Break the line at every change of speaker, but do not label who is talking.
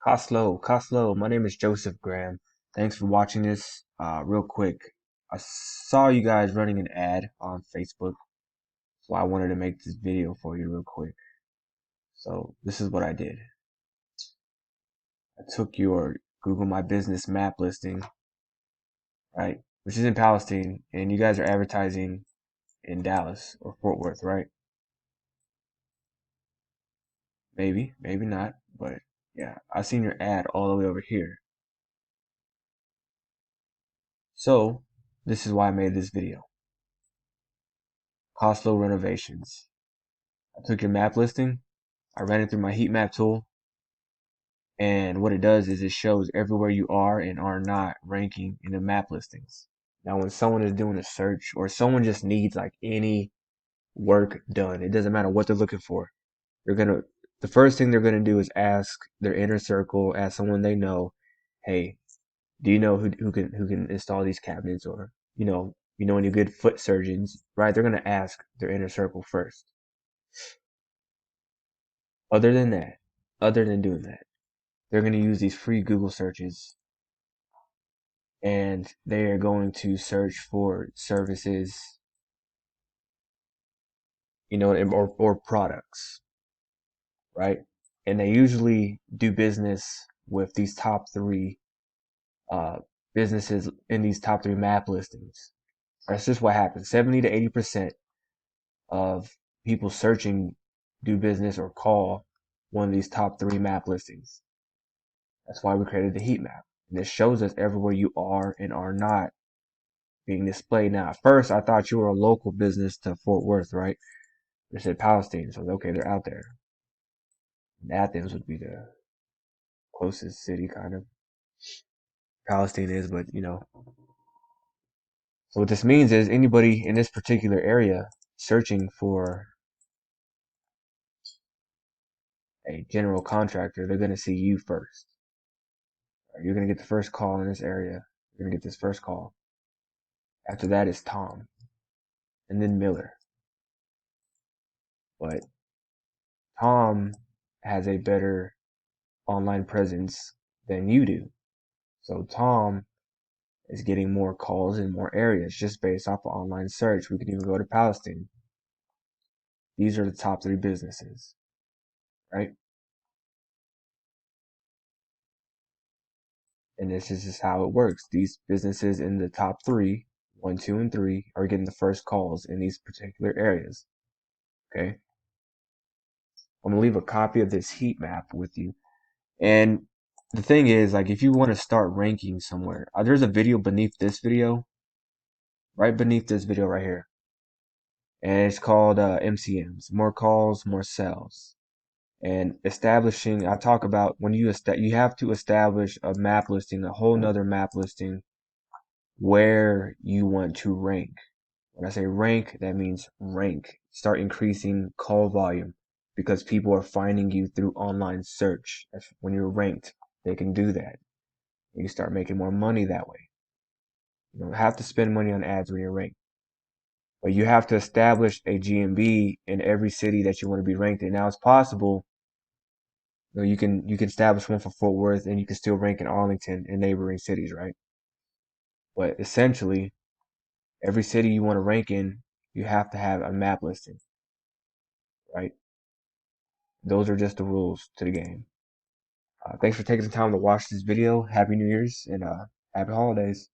Costlow. My name is Joseph Graham. Thanks for watching this. Real quick, I saw you guys running an ad on Facebook, so I wanted to make this video for you real quick. So this is what I did. I took your Google My Business map listing, right, which is in Palestine, and you guys are advertising in Dallas or Fort Worth, right? Maybe not, but yeah, I seen your ad all the way over here. So this is why I made this video. Costlow Renovations. I took your map listing, I ran it through my heat map tool, and what it does is it shows everywhere you are and are not ranking in the map listings. Now, when someone is doing a search or someone just needs like any work done, it doesn't matter what they're looking for. The first thing they're gonna do is ask their inner circle, ask someone they know, hey, do you know who can install these cabinets, or any good foot surgeons, right? They're gonna ask their inner circle first. Other than that, other than doing that, they're going to use these free Google searches, and they are going to search for services, or products, right? And they usually do business with these top three uh, businesses in these top three map listings. That's just what happens. 70 to 80% of people searching do business or call one of these top three map listings. That's why we created the heat map. And it shows us everywhere you are and are not being displayed. Now, at first, I thought you were a local business to Fort Worth, right? It said Palestine, so okay, they're out there. And Athens would be the closest city, kind of. Palestine is, but So what this means is anybody in this particular area searching for a general contractor, they're going to see you first. You're going to get the first call in this area. You're going to get this first call. After that is Tom, and then Miller. But Tom has a better online presence than you do. So Tom is getting more calls in more areas just based off of online search. We can even go to Palestine. These are the top three businesses, right? And this is just how it works. These businesses in the top three, 1, 2, and 3, are getting the first calls in these particular areas. Okay. I'm gonna leave a copy of this heat map with you. And the thing is, like, if you want to start ranking somewhere, there's a video beneath this video, right beneath this video right here, and it's called MCMs, more calls, more sales. And establishing, I talk about when you have to establish a map listing, a whole nother map listing where you want to rank. When I say rank, that means rank. Start increasing call volume because people are finding you through online search. When you're ranked, they can do that. You start making more money that way. You don't have to spend money on ads when you're ranked, but you have to establish a GMB in every city that you want to be ranked in. Now it's possible. You can establish one for Fort Worth, and you can still rank in Arlington and neighboring cities, right? But essentially, every city you want to rank in, you have to have a map listing, right? Those are just the rules to the game. Thanks for taking the time to watch this video. Happy New Year's and happy holidays.